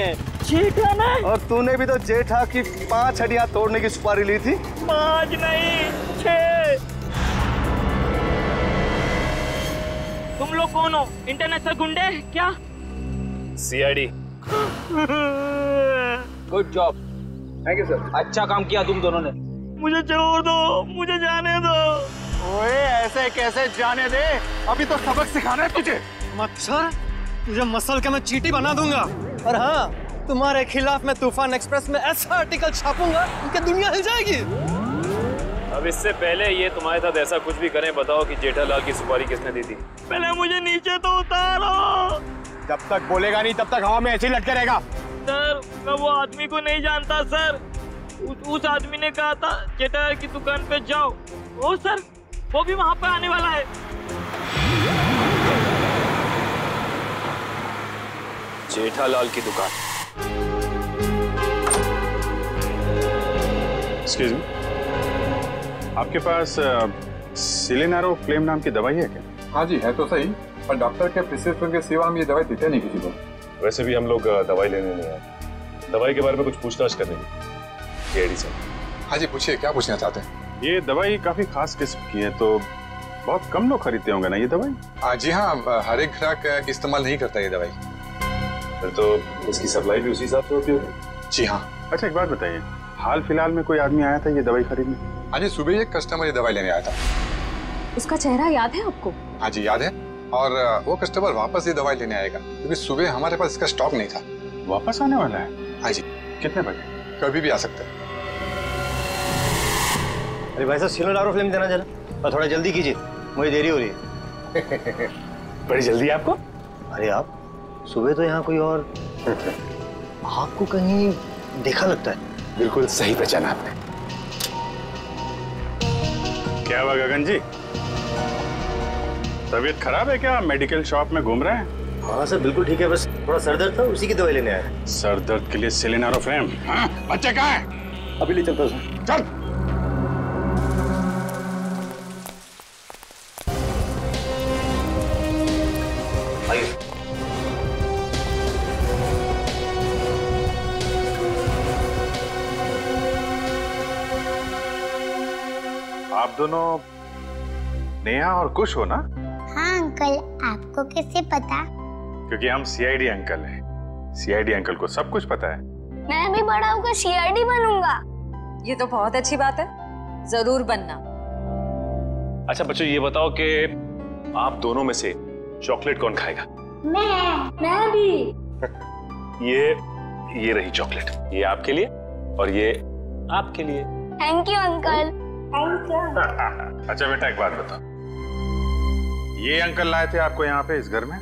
जेठा ने? और तूने भी तो जेठा की 5 हड्डियां तोड़ने की सुपारी ली थी। 5 नहीं 6। तुम लोग कौन हो? इंटरनेशनल गुंडे क्या? CID. Good job, thank you sir. अच्छा काम किया तुम दोनों ने। मुझे छोड़ दो, मुझे जाने दो। ओए ऐसे कैसे जाने दे, अभी तो सबक सिखाना है तुझे। मच्छर, तुझे मसल के मैं चींटी बना दूंगा। और हाँ, तुम्हारे खिलाफ मैं तूफान एक्सप्रेस में ऐसा आर्टिकल छापूंगा कि दुनिया हिल जाएगी। अब इससे पहले ये तुम्हारे साथ ऐसा कुछ भी करें, बताओ कि जेठालाल की सुपारी किसने दी थी? पहले मुझे नीचे तो उतारो। जब तक बोलेगा नहीं तब तक हवा में ऐसे ही लटके रहेगा। सर मैं वो आदमी को नहीं जानता सर। उस आदमी ने कहा था जेठालाल की दुकान पे जाओ। ओ सर, वो भी वहाँ पे आने वाला है। जेठालाल की दुकान? एक्सक्यूज मी, आपके पास सिलेनारो फ्लेम नाम की दवाई है क्या? हाँ जी है तो सही, पर डॉक्टर के प्रिस्क्रिप्शन के सिवा हम ये दवाई देते नहीं किसी को। वैसे भी हम लोग दवाई लेने नहीं आए, दवाई के बारे में कुछ पूछताछ करने की। ED sir. हाँ जी पूछिए, क्या पूछना चाहते हैं? ये दवाई काफी खास किस्म की है, तो बहुत कम लोग खरीदते होंगे ना ये दवाई? जी हाँ, हर एक ग्राहक इस्तेमाल नहीं करता ये दवाई। फिर तो इसकी सप्लाई भी उसी हिसाब से होती होगी। जी हाँ। अच्छा एक बात बताइए, हाल फिलहाल में कोई आदमी आया था ये दवाई खरीदने? हाँ जी, सुबह एक कस्टमर ये दवाई लेने आया था। उसका चेहरा याद है आपको? हाँ जी याद है, और वो कस्टमर वापस ये दवाई लेने आएगा क्योंकि सुबह हमारे पास इसका स्टॉक नहीं था। वापस आने वाला है? हाँ जी। कितने बजे? कभी भी आ सकता है। अरे भाई साहब, सिलेनारो फ्लेम देना जरा, और थोड़ा जल्दी कीजिए, मुझे देरी हो रही है। बड़ी जल्दी है आपको? अरे आप सुबह तो यहाँ कोई और आपको कहीं देखा लगता है। बिल्कुल सही पहचाना आपने। क्या हुआ गगन जी, तबीयत खराब है क्या? मेडिकल शॉप में घूम रहे हैं? हाँ सर बिल्कुल ठीक है, बस थोड़ा सर दर्द था, उसी की दवाई लेने आया। सर दर्द के लिए सिलिनोफ्रेम? हाँ, बच्चे कहाँ हैं? अभी ले चलता हूँ सर। चल। आइए। आप दोनों नेहा और कुश हो ना? हाँ अंकल, आपको कैसे पता? क्योंकि हम सीआईडी अंकल हैं। सीआईडी अंकल को सब कुछ पता है। मैं भी बड़ा होकर सीआईडी बनूंगा। ये तो बहुत अच्छी बात है, जरूर बनना। अच्छा बच्चों, ये बताओ कि आप दोनों में से चॉकलेट कौन खाएगा? मैं भी। ये रही चॉकलेट, ये आपके लिए और ये आपके लिए। Thank you uncle. Thank you. अच्छा बेटा, एक बात बताओ, ये अंकल लाए थे आपको यहाँ पे इस घर में?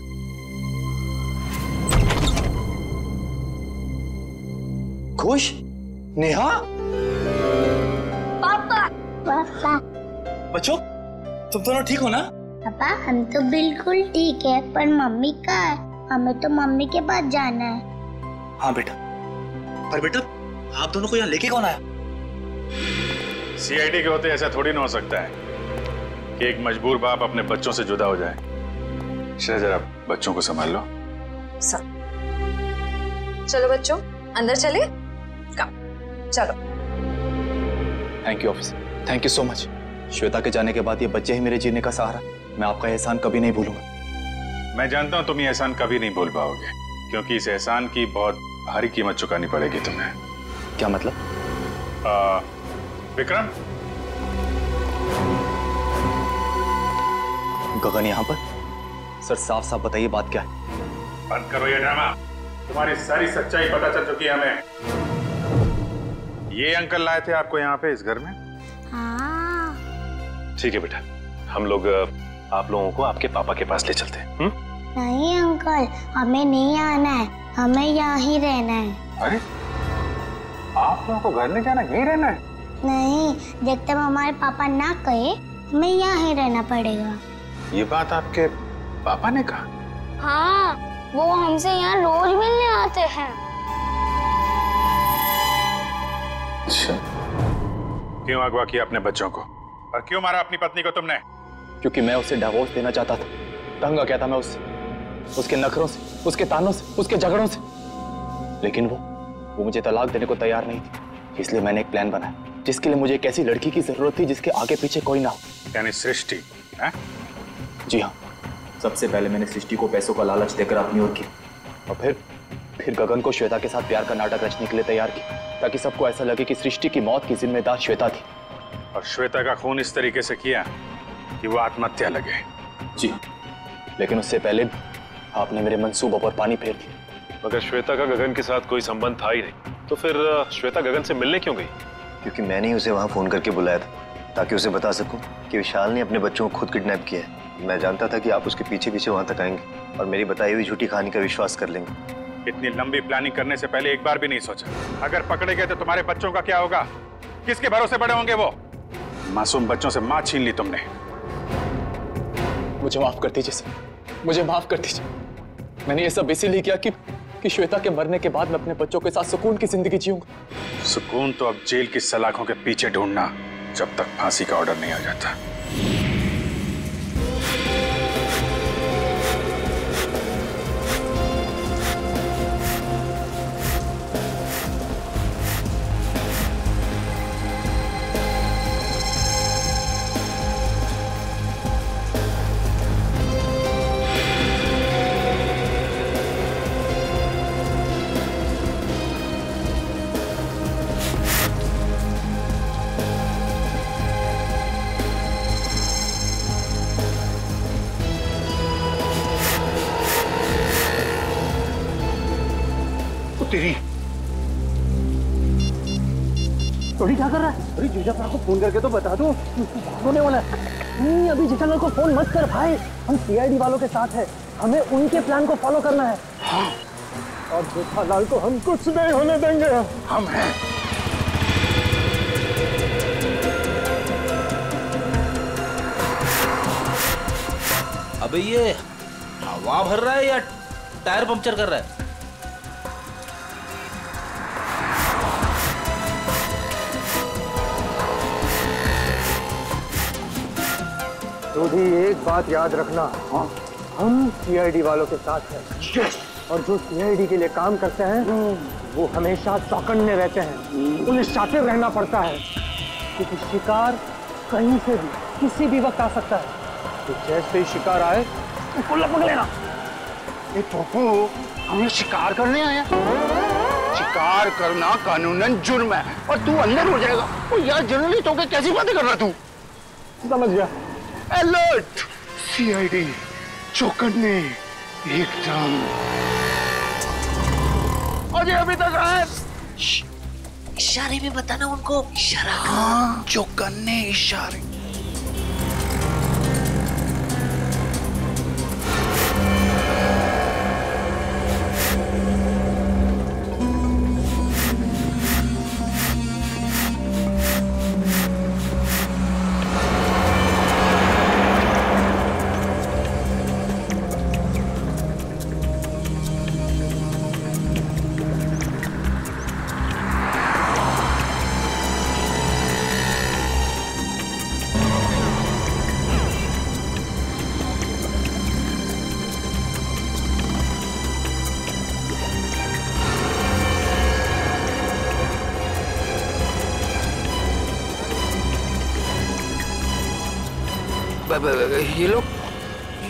खुश? नेहा? पापा। पापा। बच्चों, तुम दोनों ठीक हो ना? पापा हम तो बिल्कुल ठीक है, पर मम्मी कहाँ है? हमें तो मम्मी के पास जाना है। हाँ बेटा, पर बेटा आप दोनों को यहाँ लेके कौन आया? सीआईडी के होते ऐसा थोड़ी ना हो सकता है कि एक मजबूर बाप अपने बच्चों से जुदा हो जाए। जरा बच्चों को संभाल लो। चलो बच्चों, अंदर चले। कम, चलो। Thank you officer, thank you so much. Shweta के जाने के बाद ये बच्चे ही मेरे जीने का सहारा। मैं आपका एहसान कभी नहीं भूलूंगा। मैं जानता हूँ तुम ये एहसान कभी नहीं भूल पाओगे, क्योंकि इस एहसान की बहुत भारी कीमत चुकानी पड़ेगी तुम्हें। क्या मतलब? विक्रम, गगन यहाँ पर? सर साफ साफ बताइए बात क्या है? बंद करो ये ड्रामा। तुम्हारी सारी सच्चाई पता चल चुकी है हमें। ये अंकल लाए थे आपको यहाँ पे इस घर में? हाँ। ठीक है बेटा, हम लोग आप लोगों को आपके पापा के पास ले चलते हैं। नहीं अंकल, हमें नहीं आना है, हमें यहाँ ही रहना है। अरे आप लोगों को घर नहीं जाना, यहीं रहना है? नहीं, जब तक हमारे पापा ना कहे हमें यहाँ ही रहना पड़ेगा। ये बात आपके पापा ने कहा? हाँ, वो हमसे यहाँ रोज मिलने आते हैं। अच्छा, क्यों अगवा किया अपने बच्चों को और क्यों मारा अपनी पत्नी को तुमने? क्योंकि मैं उसे डिवोर्स देना चाहता था। तंग आ गया था मैं उससे, उसके नखरों से, उसके तानों से, उसके झगड़ों से। लेकिन वो मुझे तलाक देने को तैयार नहीं थी। इसलिए मैंने एक प्लान बनाया जिसके लिए मुझे एक ऐसी लड़की की जरूरत थी जिसके आगे पीछे कोई ना हो। यानी सृष्टि? जी हाँ, सबसे पहले मैंने सृष्टि को पैसों का लालच देकर अपनी ओर किया और फिर गगन को श्वेता के साथ प्यार का नाटक रचने के लिए तैयार किया, ताकि सबको ऐसा लगे कि सृष्टि की मौत की जिम्मेदार श्वेता थी। और श्वेता का खून इस तरीके से किया कि वो आत्महत्या लगे? जी, लेकिन उससे पहले आपने मेरे मंसूबों पर पानी फेर दिया। मगर श्वेता का गगन के साथ कोई संबंध था ही नहीं, तो फिर श्वेता गगन से मिलने क्यों गई? क्योंकि मैंने ही उसे वहां फोन करके बुलाया था, ताकि उसे बता सकूं कि विशाल ने अपने बच्चों को खुद किडनैप किया है। मैं जानता था कि आप उसके पीछे पीछे वहां तक आएंगे और मेरी बताई हुई झूठी कहानी का विश्वास कर लेंगे। इतनी लंबी प्लानिंग करने से पहले एक बार भी नहीं सोचा, अगर पकड़े गए तो तुम्हारे बच्चों का क्या होगा? किसके भरोसे बड़े होंगे वो? मासूम बच्चों से मां छीन ली तुमने। मुझे माफ कर दीजिए सर, मुझे माफ कर दीजिए। मैंने ये सब इसीलिए किया कि श्वेता के मरने के बाद मैं अपने बच्चों के साथ सुकून की जिंदगी जीऊंगा। सुकून तो अब जेल की सलाखों के पीछे ढूंढना, जब तक फांसी का ऑर्डर नहीं आ जाता। टोनी क्या कर रहा है? अरे जीजाफर को फोन करके तो बता दो, होने वाला है। नहीं, अभी जीजाफर को फोन मत कर भाई, हम सीआईडी वालों के साथ है। हमें उनके प्लान को फॉलो करना है। हाँ। और जेठालाल को हम कुछ नहीं होने देंगे। हम हैं। अबे ये हवा भर रहा है या टायर पंक्चर कर रहा है? तो भी एक बात याद रखना, हम सीआईडी वालों के साथ हैं। और जो सीआईडी के लिए काम करते हैं वो हमेशा चौकन्ने रहते हैं। उन्हें शातिर रहना पड़ता है क्योंकि शिकार कहीं से भी किसी भी वक्त आ सकता है। तो जैसे ही शिकार आए उसको लपक लेना। ये पप्पू हमें शिकार करने आया? शिकार करना कानूनन जुर्म है और तू अंदर हो जाएगा। ओ यार जर्नलिस्ट होकर कैसी बातें कर रहा तू? समझ गया। अलर्ट, सीआईडी, चौकन्ने, एकदम। अजय अभी तक आए। इशारे में बताना उनको। इशारा। हाँ, चौकन्ने इशारे।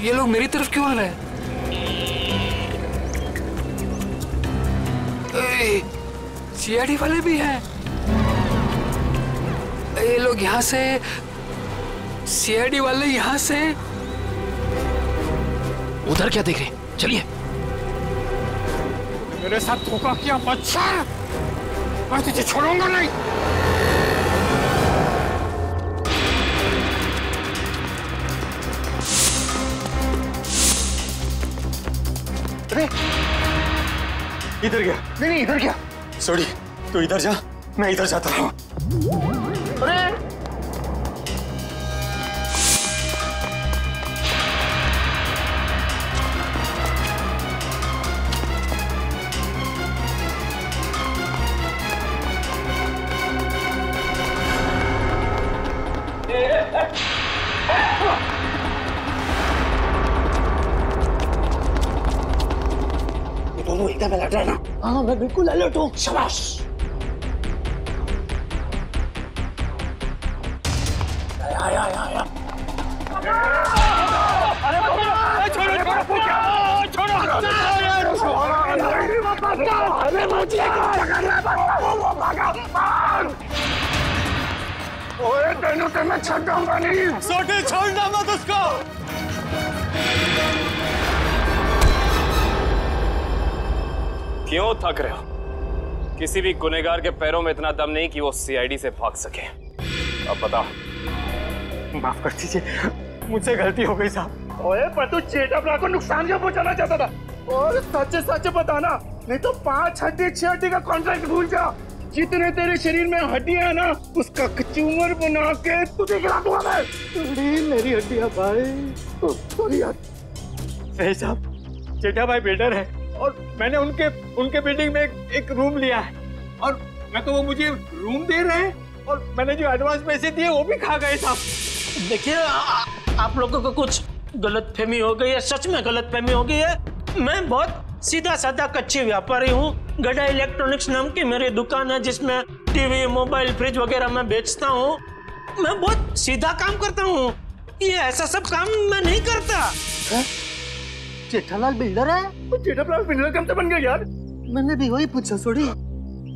ये लोग मेरी तरफ क्यों आ रहे हैं? सीआईडी वाले भी हैं। ये लोग यहाँ से, सीआईडी वाले यहाँ से। उधर क्या देख रहे हैं? चलिए। मेरे साथ धोखा किया बच्चा, मैं तुझे छोड़ूंगा नहीं। अरे इधर गया। नहीं इधर गया। सॉरी, तू इधर जा, मैं इधर जाता हूँ। अरे दोनों एकदम अलर्ट रहना। हाँ मैं बिल्कुल अलर्ट हूँ। शाबाश। आया। अरे छोड़ो ओए तेनों से मैं छूटूंगा नहीं। सोटी छोड़ना मत उसको। क्यों थक रहे हो? किसी भी गुनहगार के पैरों में इतना दम नहीं कि वो सीआईडी से भाग सके। अब बताओ। माफ कर दीजिए, मुझसे गलती हो गई साहब। ओए पर तू जेठालाल को नुकसान क्यों पहुंचाना चाहता था? और सच बताना, नहीं तो 5 हड्डी 6 हड्डी का कॉन्ट्रैक्ट भूल जा। जितने तेरे शरीर में हड्डियां है ना, उसका कचूमर बना के तुझे खिला दूंगा मैं। मेरी हड्डियां भाई। सॉरी यार। सही साहब, जेठा भाई बिल्डर है और मैंने उनके बिल्डिंग में एक रूम लिया है और मैं तो वो मुझे रूम दे रहे हैं और मैंने जो एडवांस पैसे दिए वो भी खा गए साहब। देखिए आप लोगों को कुछ गलतफहमी हो गई है, सच में गलतफहमी हो गई है। मैं बहुत सीधा साधा कच्ची व्यापारी हूँ। गड़ा इलेक्ट्रॉनिक्स नाम की मेरी दुकान है जिसमें टीवी, मोबाइल, फ्रिज वगैरह मैं बेचता हूँ। मैं बहुत सीधा काम करता हूँ, ये ऐसा सब काम मैं नहीं करता। जेठालाल बिल्डर है? जेठालाल बिल्डर कब से बन गया यार? मैंने भी वही पूछा। सॉरी।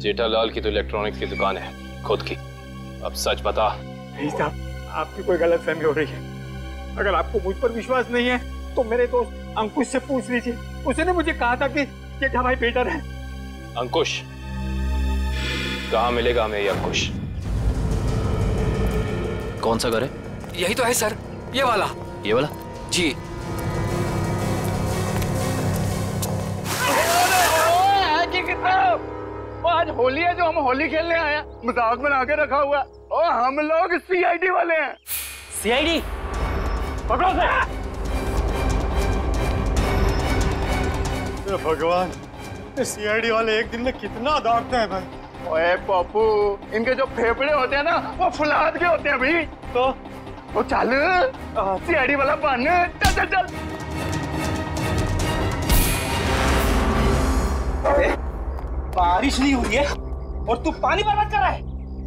जेठालाल की तो इलेक्ट्रॉनिक्स की दुकान है खुद की। अब सच बता। नहीं साहब, आपकी कोई गलतफहमी हो रही है। अगर आपको मुझ पर विश्वास नहीं है तो मेरे दोस्त अंकुश से पूछ लीजिए। उसने मुझे कहा था कि जेठा भाई बिल्डर है। अंकुश? कहाँ मिलेगा हमें ये अंकुश? कौन सा घर है? यही तो है सर, ये वाला। ये वाला? जी। होली है जो हम होली खेलने आए हैं, मजाक बना के रखा हुआ है। और हम लोग सीआईडी वाले हैं। सीआईडी? पकड़ो से। भगवान, सीआईडी वाले एक दिन में कितना दौड़ते हैं भाई। ओए पप्पू, इनके जो फेफड़े होते हैं ना वो फुलाद के होते हैं भाई। तो चल सीआईडी वाला बन, चल चल चल। बारिश नहीं हुई है और तू पानी बर्बाद कर रहा है।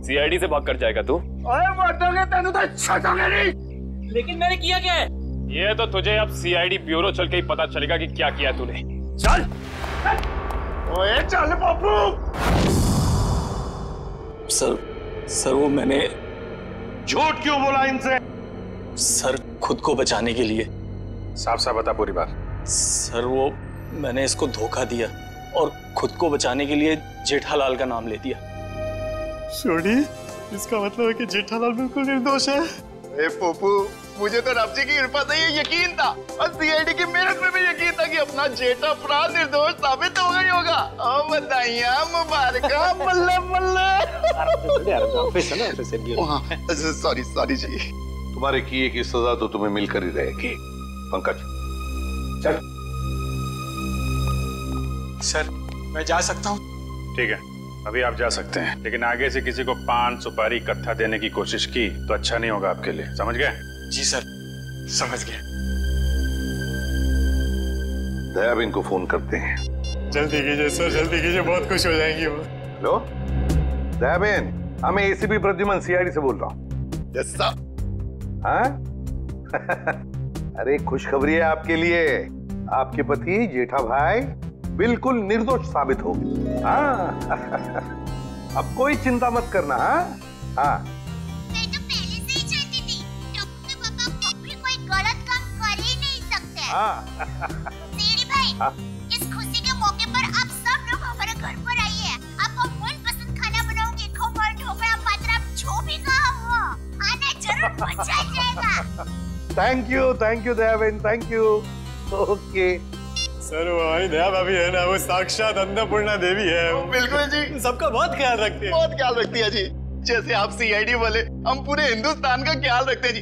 सीआईडी से भाग कर जाएगा तू? ओए मर्दोगे तेनू तो छटांगे नहीं। लेकिन मैंने किया क्या है? ये तो तुझे अब सीआईडी ब्यूरो चल के ही पता चलेगा कि क्या किया तूने। चल ओए चल पप्पू। सर वो मैंने झूठ क्यों बोला इनसे? सर खुद को बचाने के लिए। साफ साफ बता पूरी बात। सर वो मैंने इसको धोखा दिया और खुद को बचाने के लिए जेठालाल का नाम ले दिया। छोड़ी, इसका मतलब है कि जेठालाल बिल्कुल निर्दोष है। ए पप्पू, मुझे तो रब जी की कृपा से ये यकीन था और सीआईडी की मेहनत में भी यकीन था कि अपना जेठा प्राण निर्दोष साबित होगा ही होगा। और बधाइयां मुबारका, बल्ले बल्ले। सॉरी सॉरी जी। तुम्हारे किए की सजा तो तुम्हें मिलकर ही रहेगी। पंकज चल। सर मैं जा सकता हूँ? ठीक है, अभी आप जा सकते हैं, लेकिन आगे से किसी को पान सुपारी कत्था देने की कोशिश की तो अच्छा नहीं होगा आपके लिए, समझ गए? जी सर, समझ गए। दयाबेन को फोन करते हैं। जल्दी कीजिए सर, जल्दी कीजिए, बहुत खुश हो जाएंगी वो। हेलो दयाबेन, मैं एसीपी प्रद्युमन सीआईडी से बोल रहा हूँ। Yes sir. हाँ? अरे खुशखबरी है आपके लिए, आपके पति जेठा भाई बिल्कुल निर्दोष साबित हो गए। हाँ अब कोई चिंता मत करना। हाँ मैं तो पहले से ही जानती थी टप्पू के पापा कभी कोई गलत काम कर ही नहीं सकते। सीआईडी भाई, इस खुशी के मौके पर आप सब लोग हमारे घर पर आइए। आपको मनपसंद खाना बनाऊंगी, खमन, ढोकला, पात्रा, जो भी कहा वो आना जरूर, मजा आ जाएगा। Thank you Dayaben, thank you. Okay sir वो हमारी दया भाभी है ना, वो साक्षात अन्नपूर्णा देवी है। बिल्कुल जी, सबका बहुत ख्याल रखती है। बहुत ख्याल रखती है जी। जैसे आप सीआईडी वाले, हम पूरे हिंदुस्तान का ख्याल रखते हैं जी।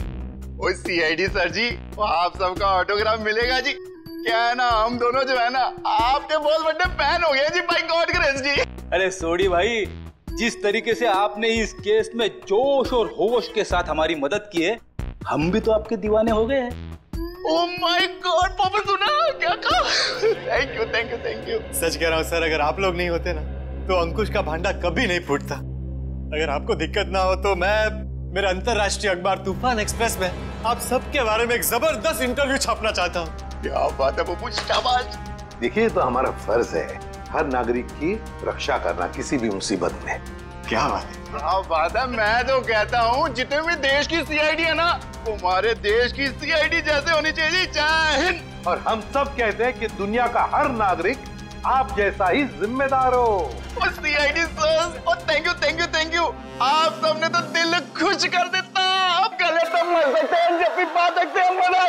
ओ सीआईडी सर जी, वो आप सबका ऑटोग्राफ मिलेगा जी। क्या है ना, हम दोनों जो है ना आपके बहुत बड़े फैन हो गए जी, बाय गॉड ग्रेस जी। अरे सोडी भाई, जिस तरीके से आपने इस केस में जोश और होश के साथ हमारी मदद की है, हम भी तो आपके दीवाने हो गए हैं। ओह माय गॉड, पापा सुना क्या कहा? Thank you thank you thank you. सच कह रहा हूँ सर, अगर आप लोग नहीं होते ना तो अंकुश का भांडा कभी नहीं फूटता। अगर आपको दिक्कत ना हो तो मैं मेरे अंतरराष्ट्रीय अखबार तूफान एक्सप्रेस में आप सबके बारे में एक जबरदस्त इंटरव्यू छापना चाहता हूँ। क्या बात है बब्बू, शाबाश। देखिए, तो हमारा फर्ज है हर नागरिक की रक्षा करना किसी भी मुसीबत में। क्या बात है, क्या बात है। मैं तो कहता हूँ जितने भी देश की सीआईडी है ना, हमारे देश की सीआईडी जैसे होनी चाहिए। जय हिंद। और हम सब कहते हैं कि दुनिया का हर नागरिक आप जैसा ही जिम्मेदार हो। सीआईडी सर, और थैंक यू। आप सबने तो दिल खुश कर देता। आप गले तो मर सकते हैं, जब भी पा सकते हैं, मना